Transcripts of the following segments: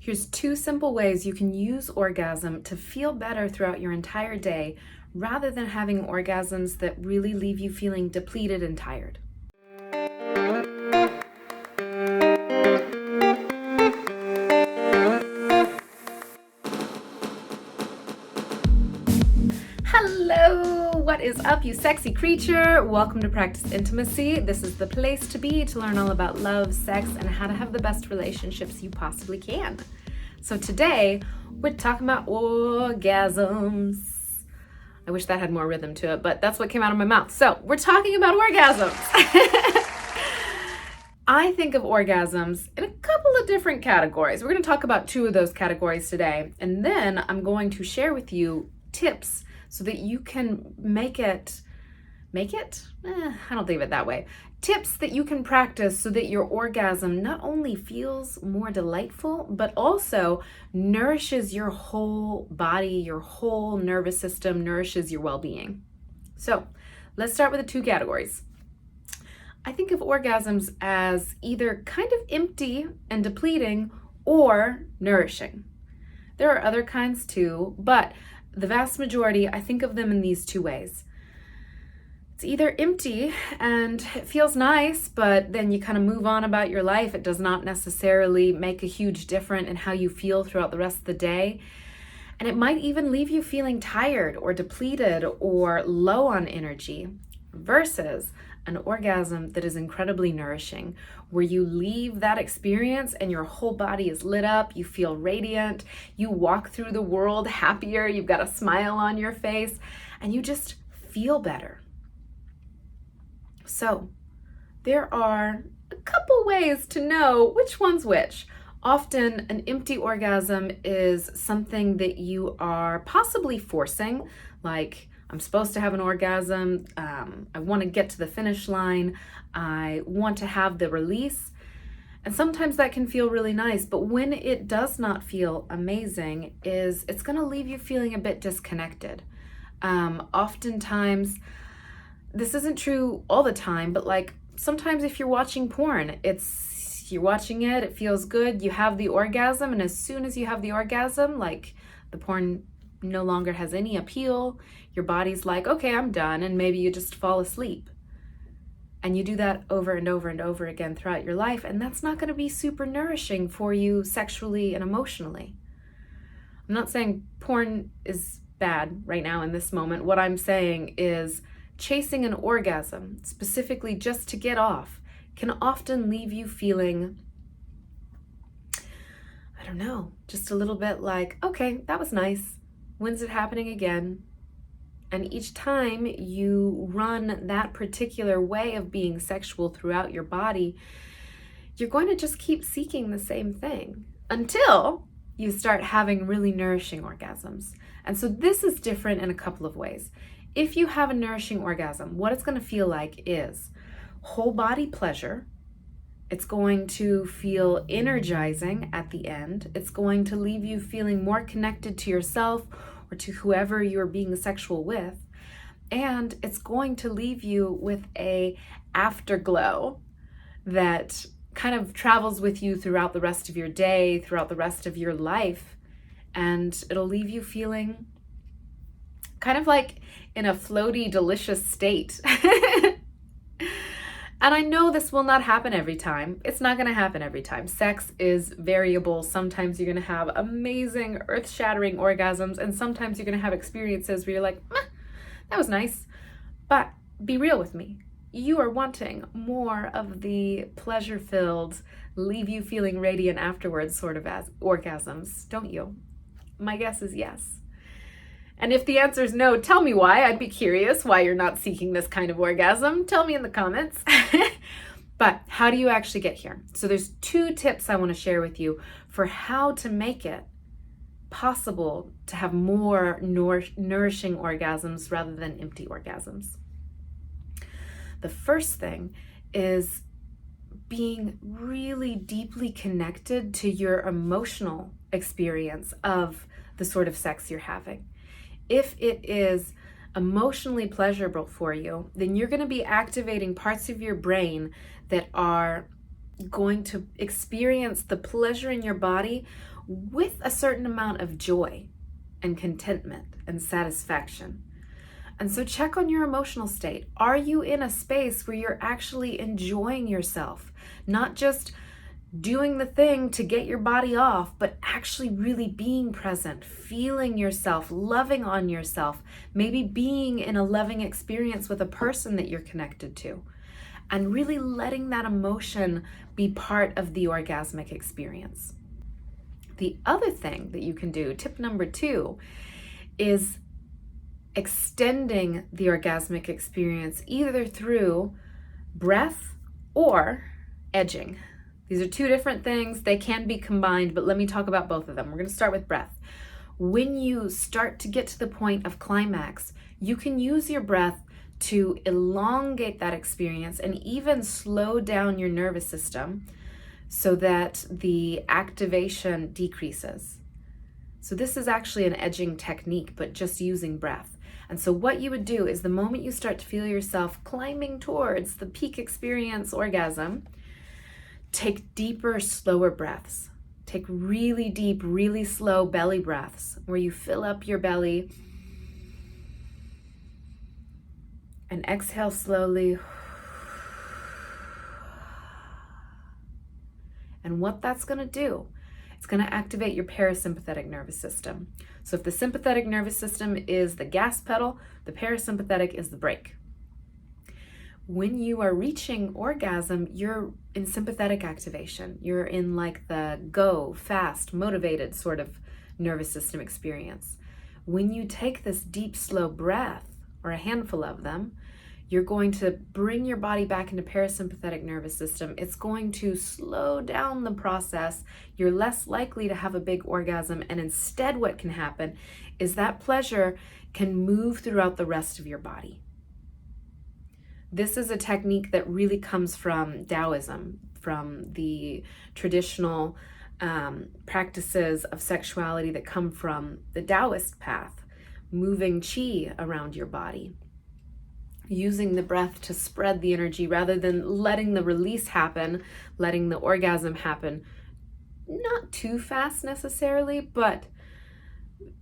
Here's 2 simple ways you can use orgasm to feel better throughout your entire day rather than having orgasms that really leave you feeling depleted and tired. Hello, what is up, you sexy creature? Welcome to Practice Intimacy. This is the place to be to learn all about love, sex, and how to have the best relationships you possibly can. So today, we're talking about orgasms. I wish that had more rhythm to it, but that's what came out of my mouth. So we're talking about orgasms. I think of orgasms in a couple of different categories. We're going to talk about 2 of those categories today, and then I'm going to share with you tips so that you can make it? I don't think of it that way. Tips that you can practice so that your orgasm not only feels more delightful, but also nourishes your whole body, your whole nervous system, nourishes your well-being. So let's start with the 2 categories. I think of orgasms as either kind of empty and depleting or nourishing. There are other kinds too, but the vast majority, I think of them in these 2 ways. It's either empty and it feels nice, but then you kind of move on about your life. It does not necessarily make a huge difference in how you feel throughout the rest of the day. And it might even leave you feeling tired or depleted or low on energy, versus an orgasm that is incredibly nourishing, where you leave that experience and your whole body is lit up, you feel radiant, you walk through the world happier, you've got a smile on your face, and you just feel better. So there are a couple ways to know which one's which. Often an empty orgasm is something that you are possibly forcing, like I'm supposed to have an orgasm, I want to get to the finish line, I want to have the release. And sometimes that can feel really nice, but when it does not feel amazing, it's going to leave you feeling a bit disconnected. Oftentimes, this isn't true all the time, but like sometimes if you're watching porn, you're watching it, it feels good, you have the orgasm, and as soon as you have the orgasm, like the porn no longer has any appeal, your body's like, okay, I'm done, and maybe you just fall asleep. And you do that over and over and over again throughout your life, and that's not going to be super nourishing for you sexually and emotionally. I'm not saying porn is bad right now in this moment. What I'm saying is chasing an orgasm, specifically just to get off, can often leave you feeling, I don't know, just a little bit like, okay, that was nice. When's it happening again? And each time you run that particular way of being sexual throughout your body, you're going to just keep seeking the same thing until you start having really nourishing orgasms. And so this is different in a couple of ways. If you have a nourishing orgasm, what it's going to feel like is whole body pleasure. It's going to feel energizing at the end. It's going to leave you feeling more connected to yourself or to whoever you're being sexual with. And it's going to leave you with a afterglow that kind of travels with you throughout the rest of your day, throughout the rest of your life. And it'll leave you feeling kind of like in a floaty, delicious state. And I know this will not happen every time. It's not going to happen every time. Sex is variable. Sometimes you're going to have amazing, earth-shattering orgasms, and sometimes you're going to have experiences where you're like, that was nice. But be real with me. You are wanting more of the pleasure-filled, leave you feeling radiant afterwards sort of as orgasms, don't you? My guess is yes. And if the answer is no, tell me why. I'd be curious why you're not seeking this kind of orgasm. Tell me in the comments. But how do you actually get here? So there's 2 tips I want to share with you for how to make it possible to have more nourishing orgasms rather than empty orgasms. The first thing is being really deeply connected to your emotional experience of the sort of sex you're having. If it is emotionally pleasurable for you, then you're going to be activating parts of your brain that are going to experience the pleasure in your body with a certain amount of joy and contentment and satisfaction. And so check on your emotional state. Are you in a space where you're actually enjoying yourself? Not just doing the thing to get your body off, but actually really being present, feeling yourself, loving on yourself, maybe being in a loving experience with a person that you're connected to, and really letting that emotion be part of the orgasmic experience. The other thing that you can do, tip number 2, is extending the orgasmic experience either through breath or edging. These are 2 different things. They can be combined, but let me talk about both of them. We're going to start with breath. When you start to get to the point of climax, you can use your breath to elongate that experience and even slow down your nervous system so that the activation decreases. So this is actually an edging technique, but just using breath. And so what you would do is the moment you start to feel yourself climbing towards the peak experience orgasm, take deeper, slower breaths. Take really deep, really slow belly breaths where you fill up your belly and exhale slowly. And what that's going to do, it's going to activate your parasympathetic nervous system. So if the sympathetic nervous system is the gas pedal, the parasympathetic is the brake. When you are reaching orgasm, you're in sympathetic activation. You're in like the go, fast, motivated sort of nervous system experience. When you take this deep, slow breath, or a handful of them, you're going to bring your body back into parasympathetic nervous system. It's going to slow down the process. You're less likely to have a big orgasm, and instead what can happen is that pleasure can move throughout the rest of your body. This is a technique that really comes from Taoism, from the traditional practices of sexuality that come from the Taoist path, moving qi around your body, using the breath to spread the energy rather than letting the release happen, letting the orgasm happen, not too fast necessarily, but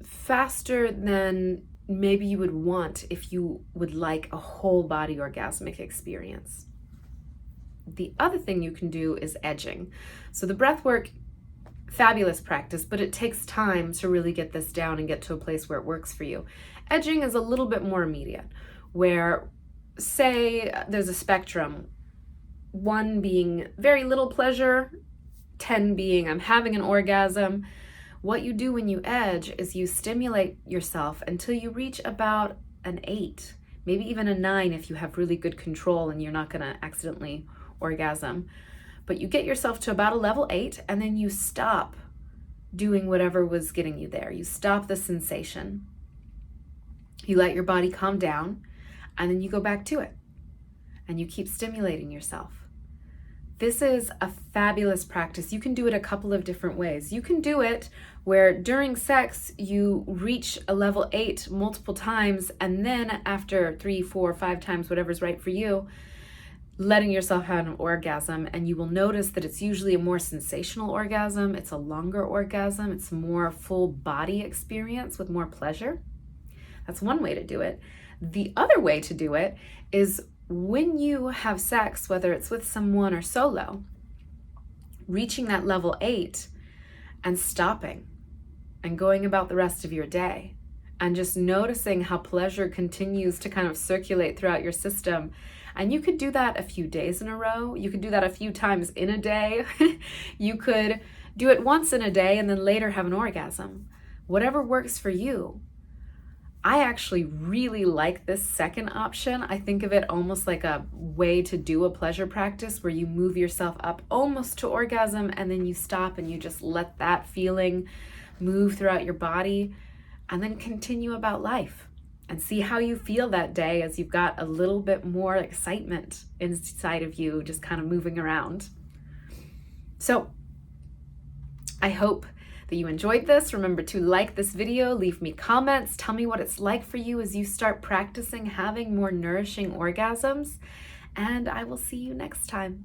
faster than maybe you would want if you would like a whole body orgasmic experience. The other thing you can do is edging. So the breath work, fabulous practice, but it takes time to really get this down and get to a place where it works for you. Edging is a little bit more immediate, where say there's a spectrum, 1 being very little pleasure, 10 being I'm having an orgasm. What you do when you edge is you stimulate yourself until you reach about an 8, maybe even a 9 if you have really good control and you're not going to accidentally orgasm. But you get yourself to about a level 8 and then you stop doing whatever was getting you there. You stop the sensation. You let your body calm down and then you go back to it and you keep stimulating yourself. This is a fabulous practice. You can do it a couple of different ways. You can do it where during sex you reach a level 8 multiple times, and then after 3, 4, 5 times, whatever's right for you, letting yourself have an orgasm, and you will notice that it's usually a more sensational orgasm. It's a longer orgasm. It's more full body experience with more pleasure. That's one way to do it. The other way to do it is when you have sex, whether it's with someone or solo, reaching that level 8 and stopping and going about the rest of your day and just noticing how pleasure continues to kind of circulate throughout your system. And you could do that a few days in a row. You could do that a few times in a day. You could do it once in a day and then later have an orgasm. Whatever works for you. I actually really like this second option. I think of it almost like a way to do a pleasure practice where you move yourself up almost to orgasm and then you stop and you just let that feeling move throughout your body and then continue about life and see how you feel that day as you've got a little bit more excitement inside of you just kind of moving around. So I hope that you enjoyed this. Remember to like this video, leave me comments, tell me what it's like for you as you start practicing having more nourishing orgasms, and I will see you next time.